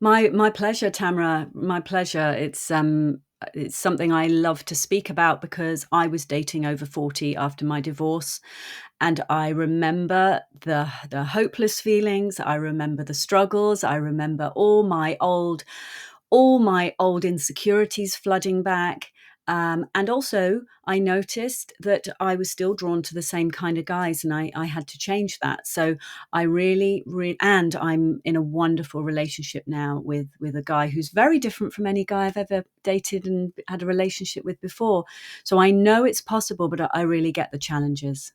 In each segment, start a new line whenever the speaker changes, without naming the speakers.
My pleasure, Tamara. My pleasure. It's something I love to speak about because I was dating over 40 after my divorce, and I remember the hopeless feelings. I remember the struggles. I remember all my old insecurities flooding back. And also, I noticed that I was still drawn to the same kind of guys, and I had to change that. So I and I'm in a wonderful relationship now with a guy who's very different from any guy I've ever dated and had a relationship with before. So I know it's possible, but I really get the challenges.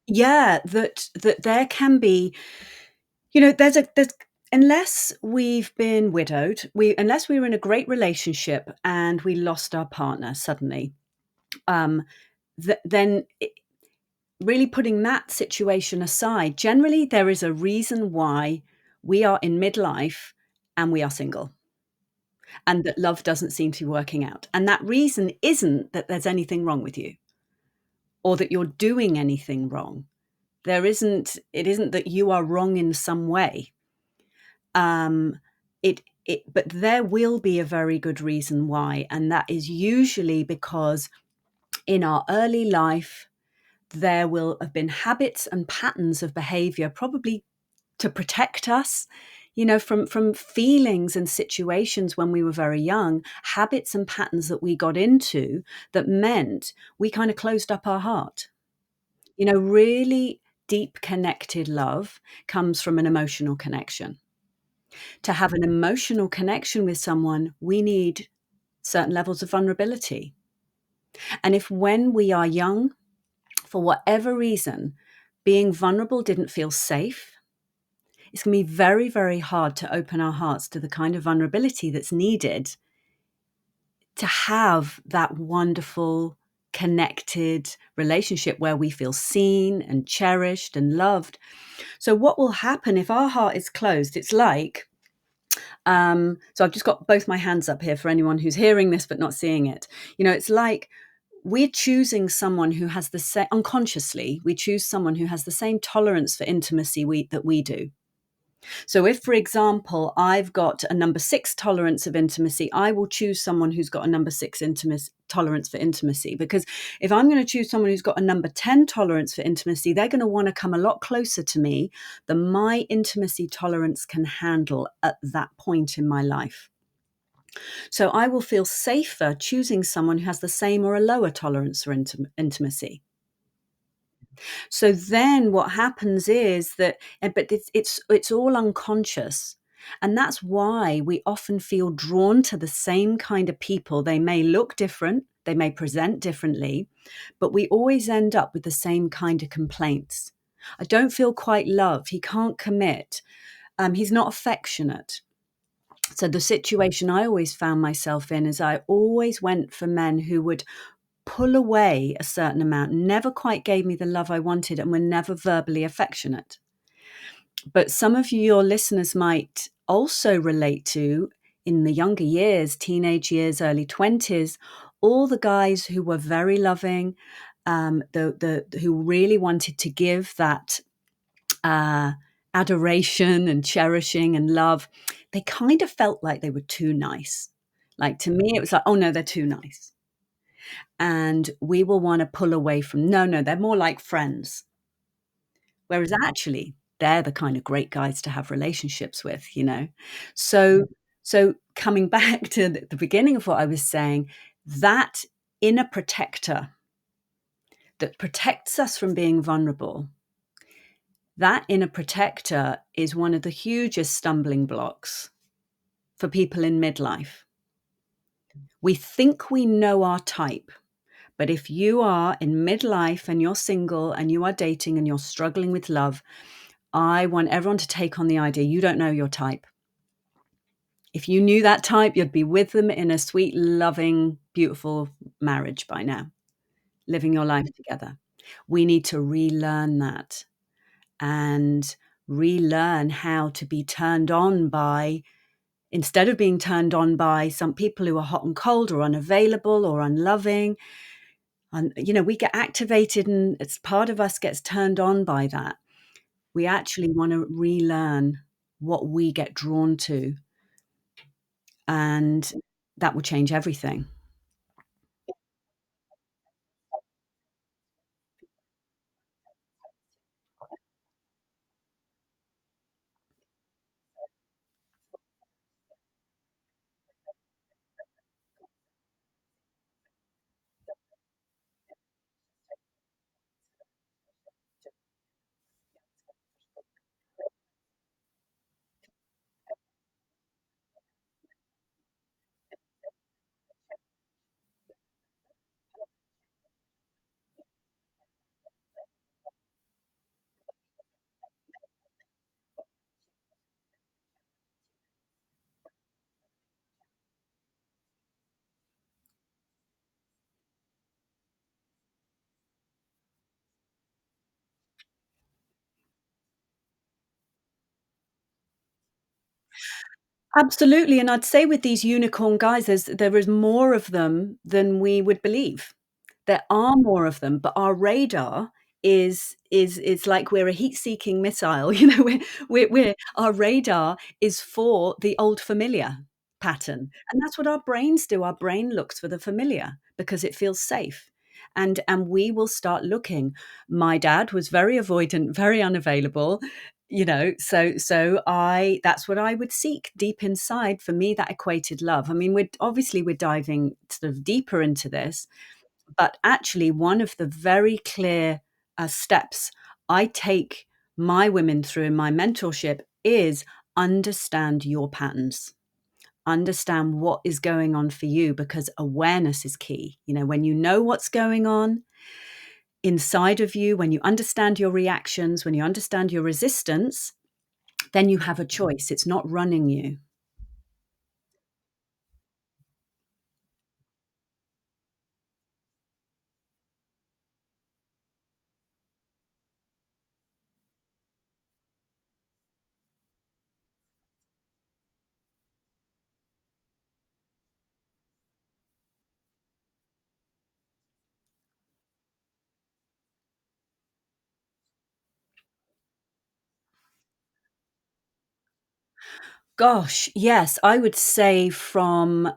Yeah, that there can be, there's unless we've been widowed, we unless we were in a great relationship and we lost our partner suddenly, um, then really putting that situation aside, generally there is a reason why we are in midlife and we are single, and that love doesn't seem to be working out. And that reason isn't that there's anything wrong with you or that you're doing anything wrong. It isn't that you are wrong in some way. Um, but there will be a very good reason why, and that is usually because in our early life, there will have been habits and patterns of behavior, probably to protect us, from feelings and situations when we were very young, habits and patterns that we got into that meant we kind of closed up our heart. Really deep connected love comes from an emotional connection. To have an emotional connection with someone, we need certain levels of vulnerability. And if when we are young, for whatever reason, being vulnerable didn't feel safe, it's going to be very, very hard to open our hearts to the kind of vulnerability that's needed to have that wonderful, connected relationship where we feel seen and cherished and loved. So, what will happen if our heart is closed? It's like, so I've just got both my hands up here for anyone who's hearing this but not seeing it. It's like we're choosing someone who has the same, unconsciously, we choose someone who has the same tolerance for intimacy that we do. So if, for example, I've got a number 6 tolerance of intimacy, I will choose someone who's got a number 6 tolerance for intimacy. Because if I'm going to choose someone who's got a number 10 tolerance for intimacy, they're going to want to come a lot closer to me than my intimacy tolerance can handle at that point in my life. So I will feel safer choosing someone who has the same or a lower tolerance for intimacy. So then what happens is that, but it's all unconscious. And that's why we often feel drawn to the same kind of people. They may look different, they may present differently, but we always end up with the same kind of complaints. I don't feel quite loved. He can't commit. He's not affectionate. So the situation I always found myself in is I always went for men who would pull away a certain amount, never quite gave me the love I wanted, and were never verbally affectionate. But some of your listeners might also relate to, in the younger years, teenage years, early 20s, all the guys who were very loving, who really wanted to give that uh, adoration and cherishing and love. They kind of felt like they were too nice. Like, to me, it was like, oh no, they're too nice. And we will want to pull away from, no, they're more like friends. Whereas actually, they're the kind of great guys to have relationships with. So, so coming back to the beginning of what I was saying, that inner protector that protects us from being vulnerable, that inner protector is one of the hugest stumbling blocks for people in midlife. We think we know our type, But if you are in midlife and you're single and you are dating and you're struggling with love, I want everyone to take on the idea you don't know your type. If you knew that type, you'd be with them in a sweet, loving, beautiful marriage by now, living your life together. We need to relearn that and relearn how to be turned on by, instead of being turned on by some people who are hot and cold or unavailable or unloving. And, we get activated and it's part of us gets turned on by that. We actually want to relearn what we get drawn to, and that will change everything. Absolutely, and I'd say with these unicorn guys, there is more of them than we would believe. There are more of them, but our radar is it's like we're a heat-seeking missile, we're our radar is for the old familiar pattern, and that's what our brains do. Our brain looks for the familiar because it feels safe, and we will start looking. My dad was very avoidant, very unavailable, so that's what I would seek deep inside. For me, that equated love. I mean, we're diving sort of deeper into this, but actually, one of the very clear, steps I take my women through in my mentorship is understand your patterns. Understand what is going on for you, because awareness is key. When you know what's going on inside of you, when you understand your reactions, when you understand your resistance, then you have a choice. It's not running you. Gosh, yes, I would say from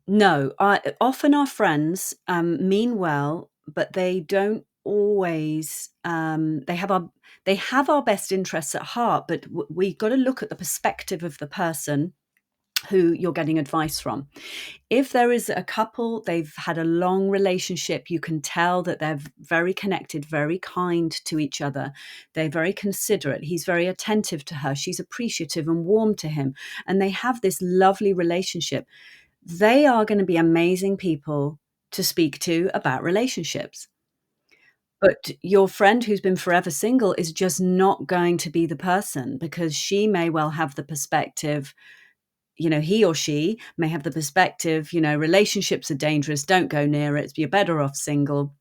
no, I often our friends, mean well, but they don't always, they have our best interests at heart, but we gotta look at the perspective of the person who you're getting advice from. If there is a couple, they've had a long relationship, you can tell that they're very connected, very kind to each other. They're very considerate. He's very attentive to her. She's appreciative and warm to him, and they have this lovely relationship. They are gonna be amazing people to speak to about relationships. But your friend who's been forever single is just not going to be the person, because she may well have the perspective, he or she may have the perspective, relationships are dangerous, don't go near it, you're better off single.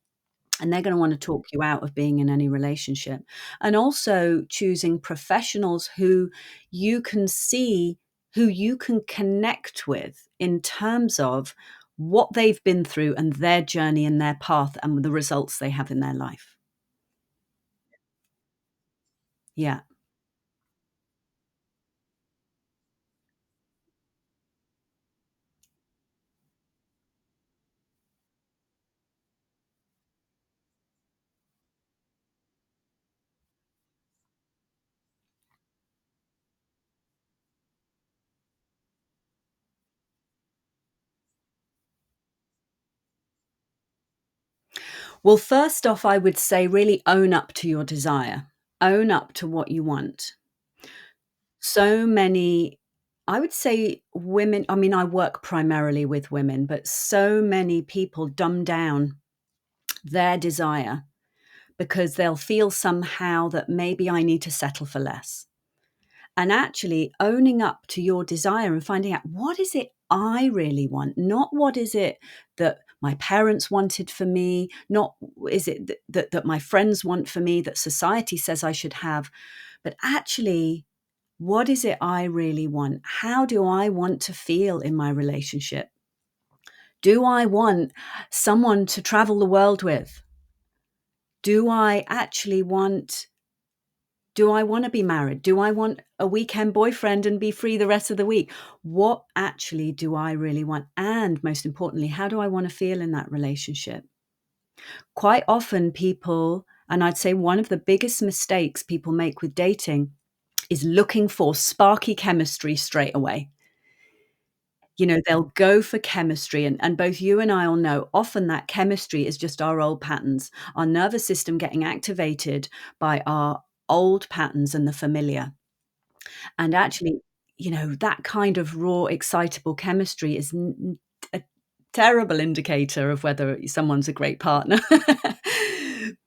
And they're going to want to talk you out of being in any relationship. And also choosing professionals who you can see, who you can connect with in terms of what they've been through and their journey and their path and the results they have in their life. Yeah. Well, first off, I would say really own up to your desire. Own up to what you want. So many I would say women, I mean, I work primarily with women, but so many people dumb down their desire because they'll feel somehow that maybe I need to settle for less. And actually owning up to your desire and finding out what is it I really want, not what is it that my parents wanted for me, not is it that my friends want for me, that society says I should have, but actually, what is it I really want? How do I want to feel in my relationship? Do I want someone to travel the world with? Do I actually want Do I wanna be married? Do I want a weekend boyfriend and be free the rest of the week? What actually do I really want? And most importantly, how do I wanna feel in that relationship? Quite often people, and I'd say one of the biggest mistakes people make with dating is looking for sparky chemistry straight away. You know, they'll go for chemistry, and both you and I all know often that chemistry is just our old patterns, our nervous system getting activated by our old patterns and the familiar. And actually, you know, that kind of raw, excitable chemistry is a terrible indicator of whether someone's a great partner.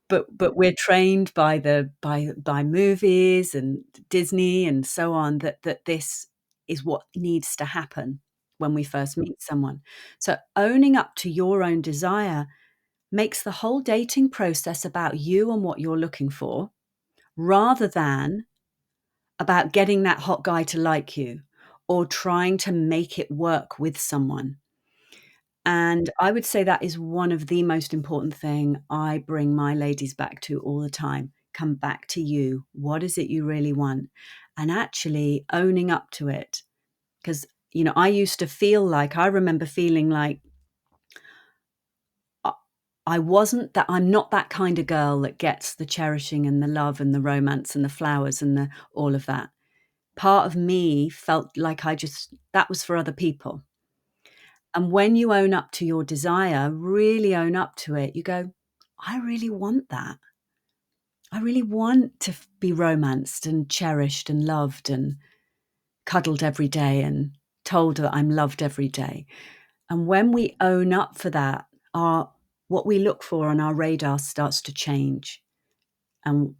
But we're trained by by movies and Disney and so on that this is what needs to happen when we first meet someone. So owning up to your own desire makes the whole dating process about you and what you're looking for, rather than about getting that hot guy to like you or trying to make it work with someone. And I would say that is one of the most important thing I bring my ladies back to all the time. Come back to you. What is it you really want? And actually owning up to it. Because, you know, I remember feeling like I I wasn't that I'm not that kind of girl that gets the cherishing and the love and the romance and the flowers and the all of that. Part of me felt like I just that was for other people. And when you own up to your desire, really own up to it, you go, "I really want that. I really want to be romanced and cherished and loved and cuddled every day and told that I'm loved every day." And when we own up for that, our what we look for on our radar starts to change. And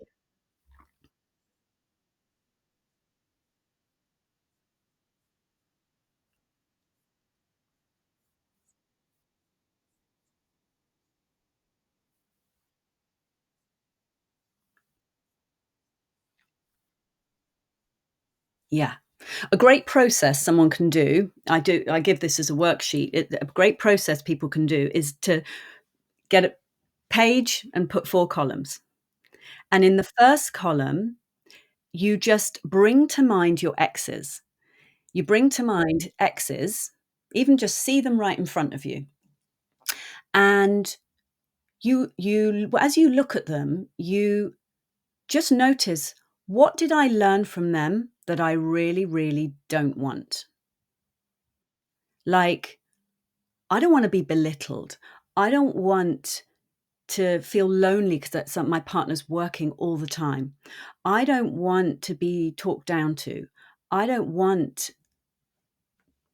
yeah. A great process someone can do, I give this as a worksheet, a great process people can do is to get a page and put 4 columns. And in the first column, you just bring to mind your exes. You bring to mind exes, even just see them right in front of you. And you as you look at them, you just notice, what did I learn from them that I really, really don't want? Like, I don't wanna be belittled. I don't want to feel lonely because that's my partner's working all the time. I don't want to be talked down to. I don't want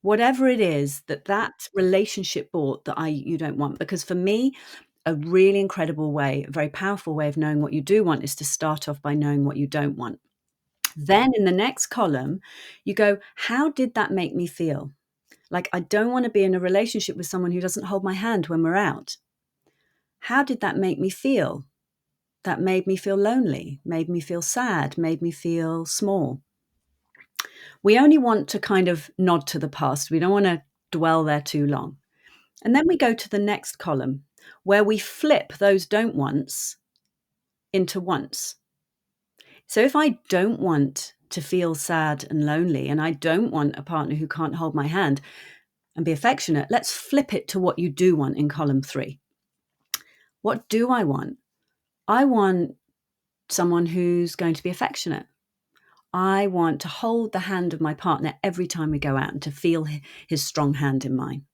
whatever it is that relationship brought that I you don't want. Because for me, a really incredible way, a very powerful way of knowing what you do want is to start off by knowing what you don't want. Then in the next column, you go, how did that make me feel? Like, I don't want to be in a relationship with someone who doesn't hold my hand when we're out. How did that make me feel? That made me feel lonely, made me feel sad, made me feel small. We only want to kind of nod to the past. We don't want to dwell there too long. And then we go to the next column where we flip those don't wants into wants. So if I don't want to feel sad and lonely and I don't want a partner who can't hold my hand and be affectionate, let's flip it to what you do want in column 3. What do I want? I want someone who's going to be affectionate. I want to hold the hand of my partner every time we go out and to feel his strong hand in mine.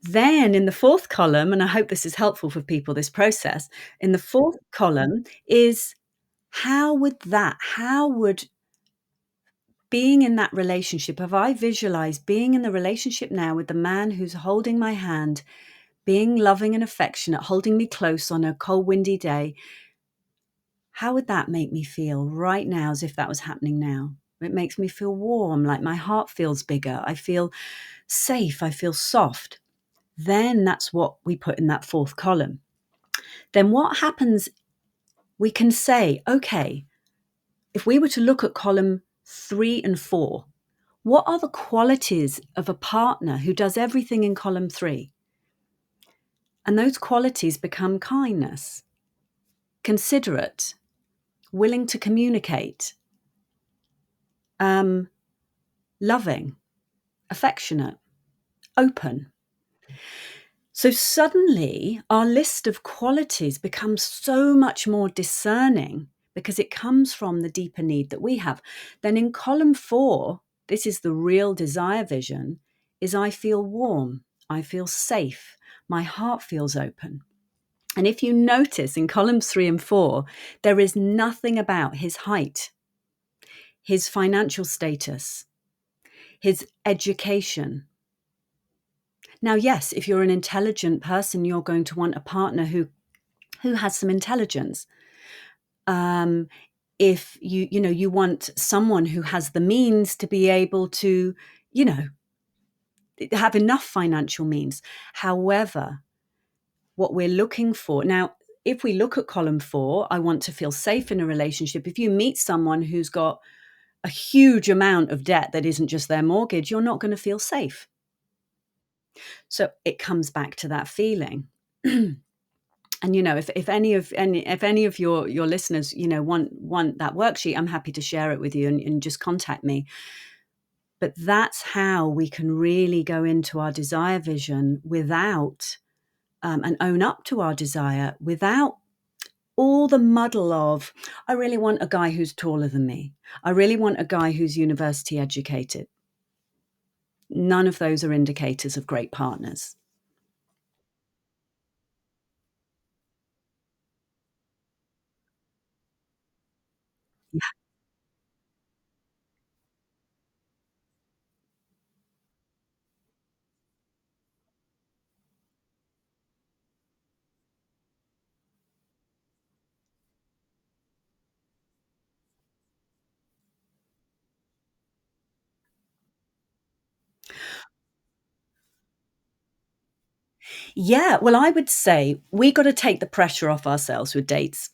Then in the fourth column, and I hope this is helpful for people, this process, in the fourth column is how would being in that relationship, if I visualize being in the relationship now with the man who's holding my hand, being loving and affectionate, holding me close on a cold, windy day, how would that make me feel right now as if that was happening now? It makes me feel warm, like my heart feels bigger. I feel safe. I feel soft. Then that's what we put in that fourth column. Then what happens? We can say, okay, if we were to look at column 3 and 4, what are the qualities of a partner who does everything in column 3? And those qualities become kindness, considerate, willing to communicate, um, loving, affectionate, open. So suddenly our list of qualities becomes so much more discerning because it comes from the deeper need that we have. Then in column 4, this is the real desire vision, is I feel warm, I feel safe, my heart feels open. And if you notice in columns 3 and 4, there is nothing about his height, his financial status, his education. Now, yes, if you're an intelligent person, you're going to want a partner who has some intelligence. Um, if you want someone who has the means to be able to, you know, have enough financial means. However, what we're looking for now, if we look at column 4, I want to feel safe in a relationship. If you meet someone who's got a huge amount of debt that isn't just their mortgage, you're not going to feel safe. So it comes back to that feeling. And if any of your listeners want that worksheet, I'm happy to share it with you, and just contact me. But that's how we can really go into our desire vision without and own up to our desire without all the muddle of, I really want a guy who's taller than me. I really want a guy who's university educated. None of those are indicators of great partners. Yeah. Yeah, well, I would say we got to take the pressure off ourselves with dates.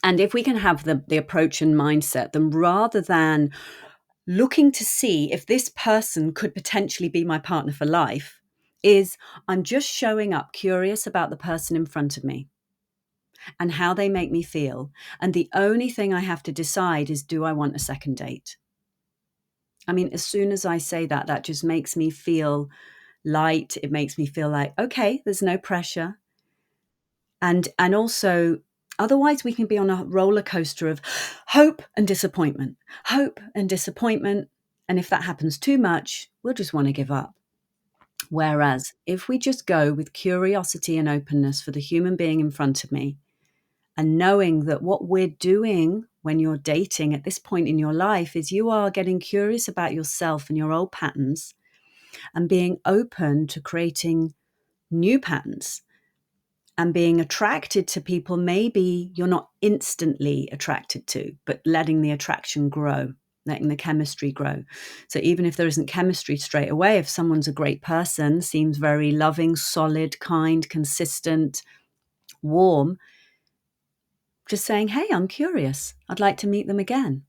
And if we can have the approach and mindset, then rather than looking to see if this person could potentially be my partner for life, is I'm just showing up curious about the person in front of me and how they make me feel. And the only thing I have to decide is, do I want a second date? I mean, as soon as I say that, that just makes me feel light. It makes me feel like, okay, there's no pressure. And also, otherwise we can be on a roller coaster of hope and disappointment, hope and disappointment. And if that happens too much, we'll just want to give up. Whereas if we just go with curiosity and openness for the human being in front of me, and knowing that what we're doing when you're dating at this point in your life is you are getting curious about yourself and your old patterns and being open to creating new patterns and being attracted to people maybe you're not instantly attracted to, but letting the attraction grow, letting the chemistry grow. So even if there isn't chemistry straight away, if someone's a great person, seems very loving, solid, kind, consistent, warm, just saying, hey, I'm curious. I'd like to meet them again.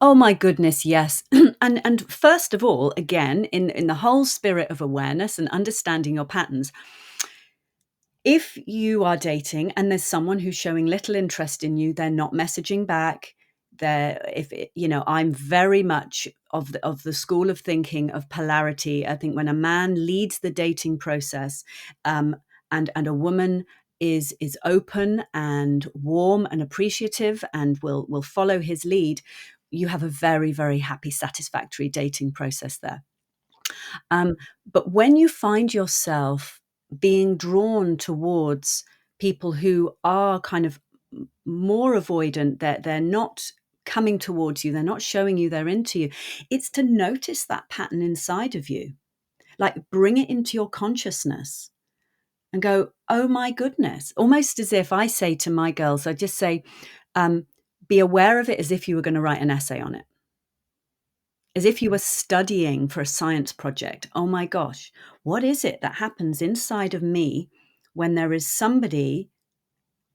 Oh my goodness, yes. And first of all, again, in the whole spirit of awareness and understanding your patterns, if you are dating and there's someone who's showing little interest in you, they're not messaging back. I'm very much of the school of thinking of polarity. I think when a man leads the dating process, um, and a woman is open and warm and appreciative and will follow his lead, you have a very, very happy, satisfactory dating process there. Um, but when you find yourself being drawn towards people who are kind of more avoidant, they're not coming towards you, they're not showing you they're into you, it's to notice that pattern inside of you. Like bring it into your consciousness and go, oh my goodness. Almost as if I say to my girls, I just say, be aware of it as if you were going to write an essay on it, as if you were studying for a science project. Oh my gosh, what is it that happens inside of me when there is somebody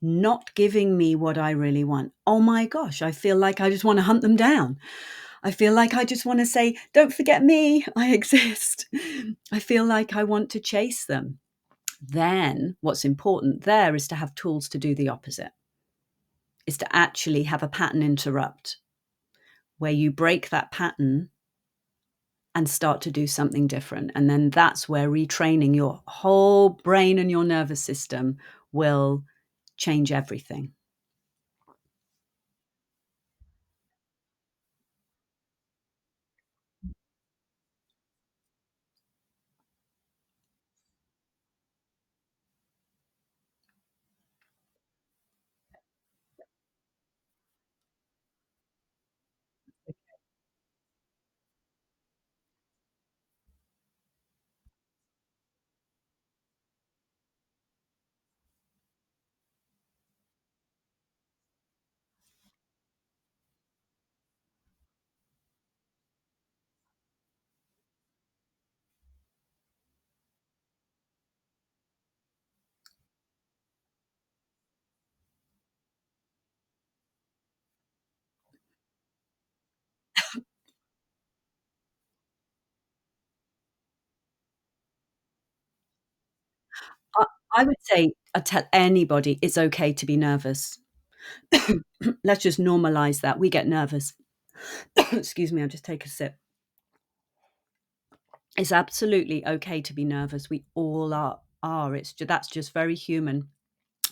not giving me what I really want? Oh my gosh, I feel like I just want to hunt them down. I feel like I just want to say, don't forget me, I exist. I feel like I want to chase them. Then what's important there is to have tools to do the opposite, is to actually have a pattern interrupt where you break that pattern and start to do something different. And then that's where retraining your whole brain and your nervous system will change everything. I, I would say I tell anybody it's okay to be nervous. Let's just normalize that. We get nervous. Excuse me, I'll just take a sip. It's absolutely okay to be nervous. We all are. That's just very human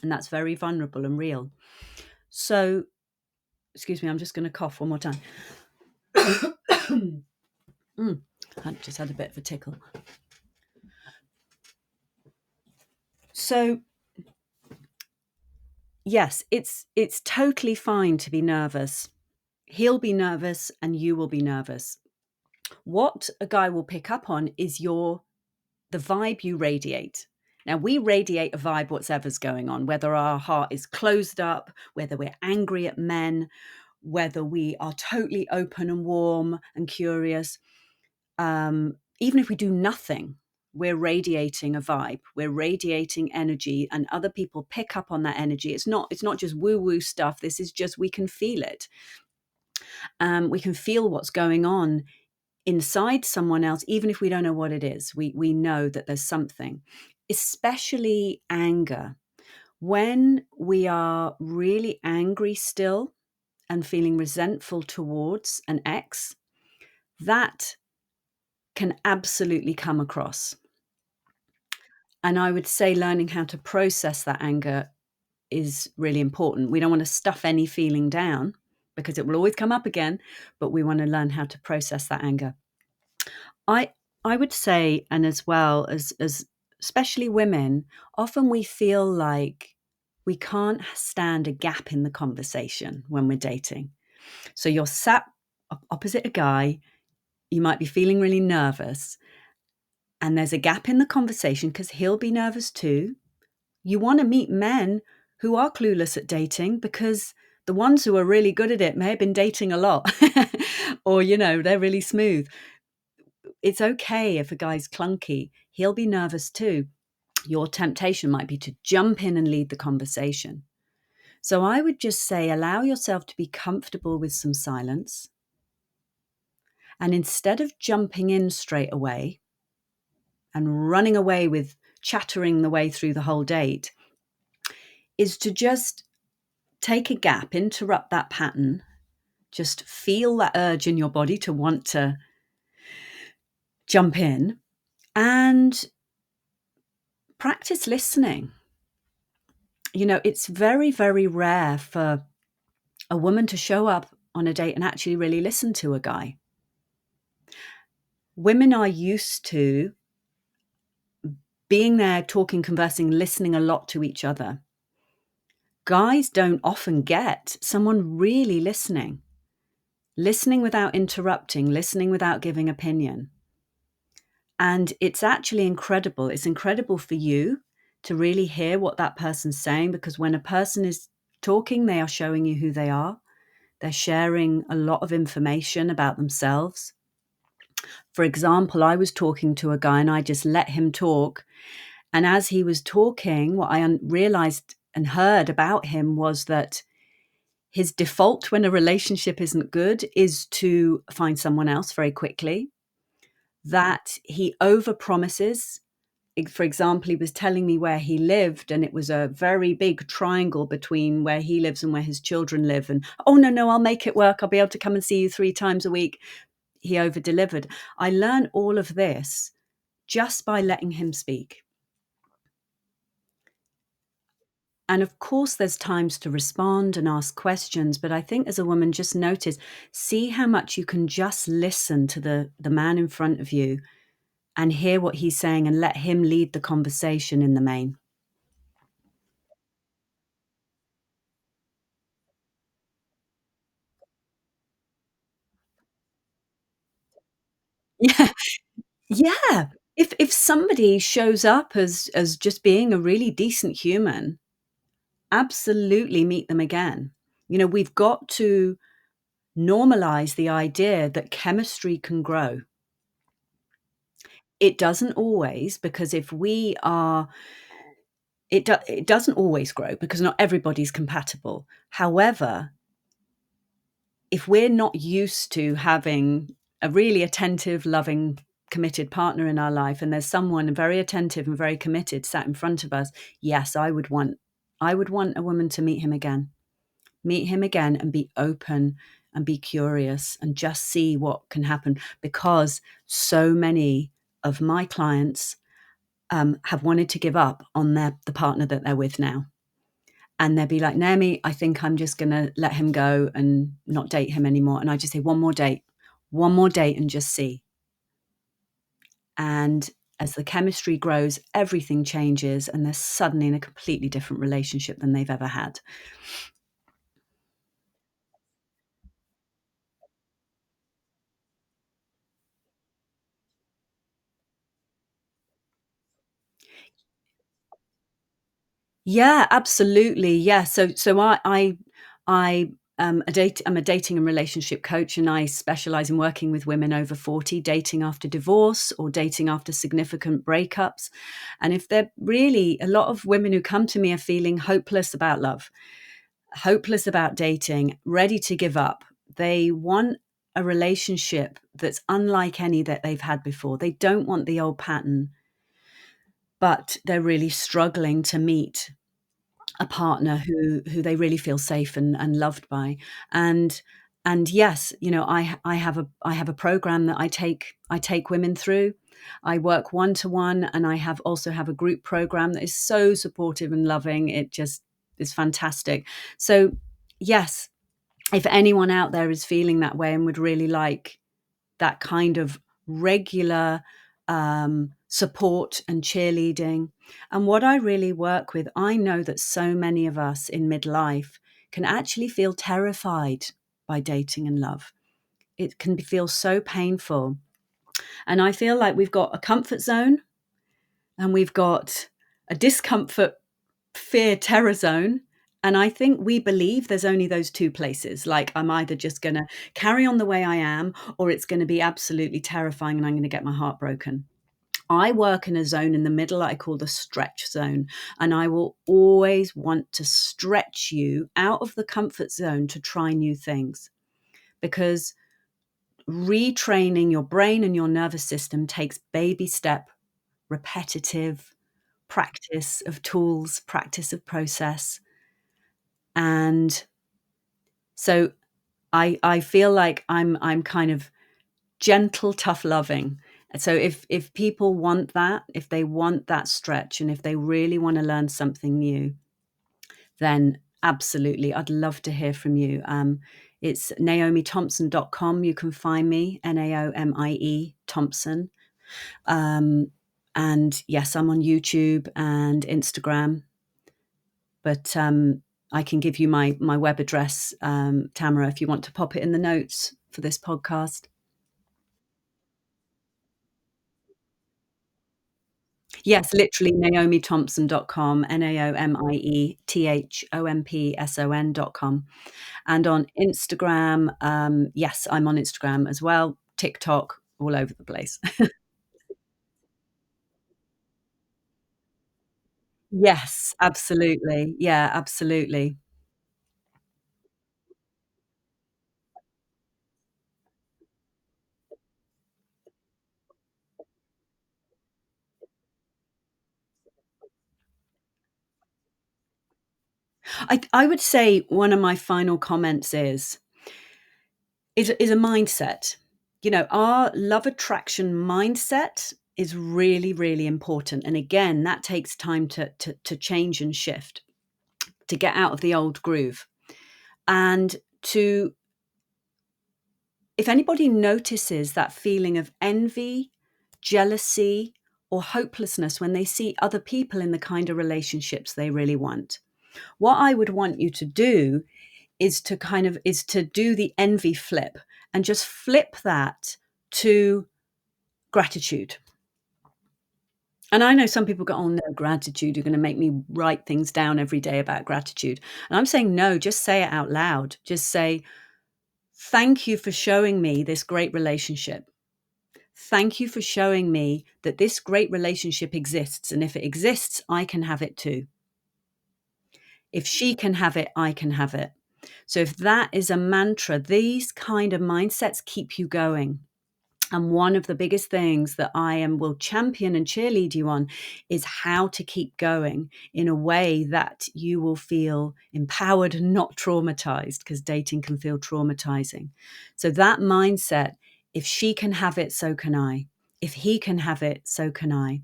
and that's very vulnerable and real. So, excuse me, I'm just going to cough one more time. I just had a bit of a tickle. So, yes, it's totally fine to be nervous. He'll be nervous and you will be nervous. What a guy will pick up on is the vibe you radiate. Now, we radiate a vibe, whatever's going on, whether our heart is closed up, whether we're angry at men, whether we are totally open and warm and curious. Even if we do nothing, we're radiating a vibe, we're radiating energy, and other people pick up on that energy. It's not just woo-woo stuff. This is just, we can feel it. We can feel what's going on inside someone else, even if we don't know what it is. We know that there's something, especially anger. When we are really angry still and feeling resentful towards an ex, that can absolutely come across. And I would say learning how to process that anger is really important. We don't want to stuff any feeling down because it will always come up again, but we want to learn how to process that anger. I I would say, and as well as especially women, often we feel like we can't stand a gap in the conversation when we're dating. So you're sat opposite a guy, you might be feeling really nervous, and there's a gap in the conversation because he'll be nervous too. You want to meet men who are clueless at dating because the ones who are really good at it may have been dating a lot or, they're really smooth. It's okay if a guy's clunky. He'll be nervous too. Your temptation might be to jump in and lead the conversation. So I would just say allow yourself to be comfortable with some silence. And instead of jumping in straight away and running away with chattering the way through the whole date, is to just take a gap, interrupt that pattern, just feel that urge in your body to want to jump in and practice listening. it's very, very rare for a woman to show up on a date and actually really listen to a guy. Women are used to being there, talking, conversing, listening a lot to each other. Guys don't often get someone really listening, listening without interrupting, listening without giving opinion. And it's actually incredible. It's incredible for you to really hear what that person's saying, because when a person is talking, they are showing you who they are. They're sharing a lot of information about themselves. For example, I was talking to a guy and I just let him talk. And as he was talking, what I realized and heard about him was that his default when a relationship isn't good is to find someone else very quickly, that he overpromises. For example, he was telling me where he lived, and it was a very big triangle between where he lives and where his children live. And, oh, no, no, I'll make it work. I'll be able to come and see you 3 times a week. He over delivered. I learned all of this just by letting him speak. And of course, there's times to respond and ask questions. But I think as a woman, just notice, see how much you can just listen to the man in front of you and hear what he's saying and let him lead the conversation in the main. Yeah. Yeah. If somebody shows up as just being a really decent human, absolutely meet them again. We've got to normalize the idea that chemistry can grow. It doesn't always, because if we are it doesn't always grow because not everybody's compatible. However, if we're not used to having a really attentive, loving, committed partner in our life, and there's someone very attentive and very committed sat in front of us, yes, I would want a woman to meet him again. Meet him again and be open and be curious and just see what can happen, because so many of my clients have wanted to give up on the partner that they're with now. And they'll be like, Naomi, I think I'm just going to let him go and not date him anymore. And I just say, one more date and just see. And as the chemistry grows, everything changes and they're suddenly in a completely different relationship than they've ever had. Yeah, absolutely. Yeah. I'm a dating and relationship coach, and I specialize in working with women over 40, dating after divorce or dating after significant breakups. And if they're really, a lot of women who come to me are feeling hopeless about love, hopeless about dating, ready to give up. They want a relationship that's unlike any that they've had before. They don't want the old pattern, but they're really struggling to meet a partner who they really feel safe and loved by. And and yes, I have a program that I take women through. I work one to one, and I also have a group program that is so supportive and loving. It just is fantastic. So yes, if anyone out there is feeling that way and would really like that kind of regular support and cheerleading. And what I really work with, I know that so many of us in midlife can actually feel terrified by dating and love. It can feel so painful. And I feel like we've got a comfort zone and we've got a discomfort, fear, terror zone. And I think we believe there's only those two places. Like, I'm either just going to carry on the way I am, or it's going to be absolutely terrifying and I'm going to get my heart broken. I work in a zone in the middle I call the stretch zone. And I will always want to stretch you out of the comfort zone to try new things, because retraining your brain and your nervous system takes baby step, repetitive practice of tools, practice of process. And so I feel like I'm kind of gentle, tough loving. So if people want that, if they want that stretch, and if they really want to learn something new, then absolutely, I'd love to hear from you. It's naomithompson.com. You can find me, Naomie Thompson. Um, and yes, I'm on YouTube and Instagram, but I can give you my web address, Tamara, if you want to pop it in the notes for this podcast. Yes, literally naomithompson.com, naomiethompson.com. And on Instagram, yes, I'm on Instagram as well, TikTok, all over the place. Yes, absolutely. Yeah, absolutely. I would say one of my final comments is a mindset. You know, our love attraction mindset is really, really important. And again, that takes time to change and shift, to get out of the old groove. And to if anybody notices that feeling of envy, jealousy, or hopelessness when they see other people in the kind of relationships they really want, what I would want you to do is to do the envy flip and just flip that to gratitude. And I know some people go, oh no, gratitude, you're going to make me write things down every day about gratitude. And I'm saying, no, just say it out loud. Just say, thank you for showing me this great relationship. Thank you for showing me that this great relationship exists. And if it exists, I can have it too. If she can have it, I can have it. So if that is a mantra, these kind of mindsets keep you going. And one of the biggest things that will champion and cheerlead you on is how to keep going in a way that you will feel empowered and not traumatized, because dating can feel traumatizing. So that mindset, if she can have it, so can I. If he can have it, so can I.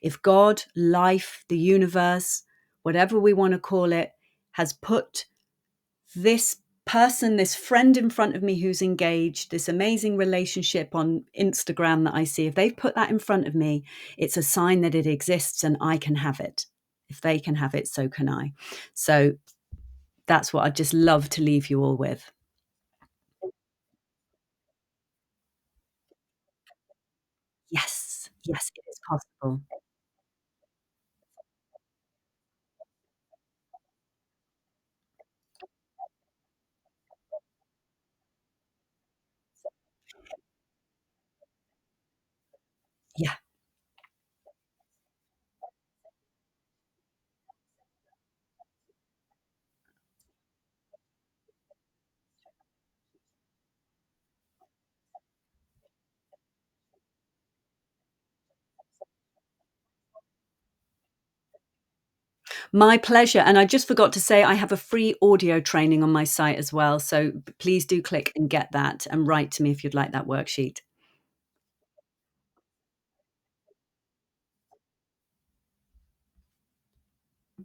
If God, life, the universe, whatever we want to call it, has put this person, this friend in front of me who's engaged, this amazing relationship on Instagram that I see, if they've put that in front of me, it's a sign that it exists and I can have it. If they can have it, so can I. So that's what I'd just love to leave you all with. Yes, yes, it is possible. Yeah. My pleasure. And I just forgot to say, I have a free audio training on my site as well. So please do click and get that and write to me if you'd like that worksheet.